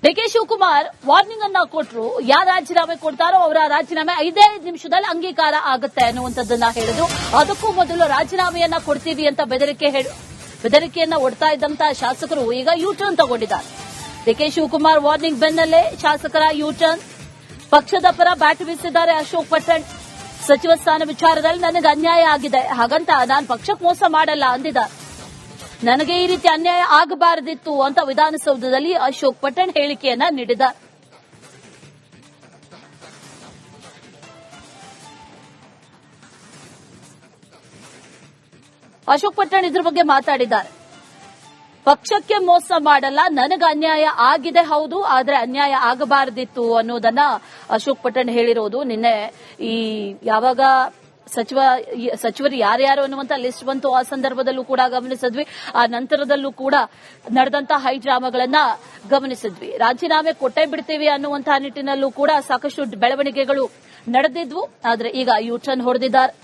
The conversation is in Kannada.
ಡಿಕೆ ಶಿವಕುಮಾರ್ ವಾರ್ನಿಂಗ್ ಅನ್ನ ಕೊಟ್ಟರು. ಯಾರು ರಾಜೀನಾಮೆ ಕೊಡ್ತಾರೋ ಅವರ ರಾಜೀನಾಮೆ 5 ನಿಮಿಷದಲ್ಲಿ ಅಂಗೀಕಾರ ಆಗುತ್ತೆ ಅನ್ನುವಂಥದ್ದನ್ನ ಹೇಳಿದ್ರು. ಅದಕ್ಕೂ ಮೊದಲು ರಾಜೀನಾಮೆಯನ್ನ ಕೊಡ್ತೀವಿ ಅಂತ ಬೆದರಿಕೆಯನ್ನ ಒಡ್ತಾ ಇದ್ದಂತಹ ಶಾಸಕರು ಈಗ ಯೂಟರ್ನ್ ತಗೊಂಡಿದ್ದಾರೆ. ಡಿಕೆ ಶಿವಕುಮಾರ್ ವಾರ್ನಿಂಗ್ ಬೆನ್ನಲ್ಲೇ ಶಾಸಕರ ಯೂಟರ್ನ್. ಪಕ್ಷದ ಪರ ಬ್ಯಾಟ್ ಬೀಸಿದ್ದಾರೆ ಅಶೋಕ್ ಪಟ್ಟಣ್. ಸಚಿವ ಸ್ಥಾನ ವಿಚಾರದಲ್ಲಿ ನನಗೆ ಅನ್ಯಾಯ ಆಗಿದೆ, ಹಾಗಂತ ನಾನು ಪಕ್ಷಕ್ಕೆ ಮೋಸ ಮಾಡಲ್ಲ ಅಂದಿದ್ದಾರೆ. ನನಗೆ ಈ ರೀತಿ ಅನ್ಯಾಯ ಆಗಬಾರದಿತ್ತು ಅಂತ ವಿಧಾನಸೌಧದಲ್ಲಿ ಅಶೋಕ್ ಪಟ್ಟಣ್ ಹೇಳಿಕೆಯನ್ನ ನೀಡಿದ್ದಾರೆ. ಅಶೋಕ್ ಪಟ್ಟಣ್ ಇದ್ರ ಬಗ್ಗೆ ಮಾತಾಡಿದ್ದಾರೆ. ಪಕ್ಷಕ್ಕೆ ಮೋಸ ಮಾಡಲ್ಲ, ನನಗೆ ಅನ್ಯಾಯ ಆಗಿದೆ ಹೌದು, ಆದ್ರೆ ಅನ್ಯಾಯ ಆಗಬಾರದಿತ್ತು ಅನ್ನೋದನ್ನ ಅಶೋಕ್ ಪಟ್ಟಣ್ ಹೇಳಿರೋದು. ನಿನ್ನೆ ಈ ಯಾವಾಗ ಸಚಿವರು ಯಾರ್ಯಾರು ಅನ್ನುವಂತ ಲಿಸ್ಟ್ ಬಂತು ಆ ಸಂದರ್ಭದಲ್ಲೂ ಕೂಡ ಗಮನಿಸಿದ್ವಿ. ಆ ನಂತರದಲ್ಲೂ ಕೂಡ ನಡೆದಂತಹ ಹೈ ಡ್ರಾಮಾಗಳನ್ನ ಗಮನಿಸಿದ್ವಿ. ರಾಜೀನಾಮೆ ಕೊಟ್ಟೇ ಬಿಡ್ತೀವಿ ಅನ್ನುವಂತಹ ನಿಟ್ಟಿನಲ್ಲೂ ಕೂಡ ಸಾಕಷ್ಟು ಬೆಳವಣಿಗೆಗಳು ನಡೆದಿದ್ವು. ಆದ್ರೆ ಈಗ ಯೂಟರ್ನ್ ಹೊಡೆದಿದ್ದಾರೆ.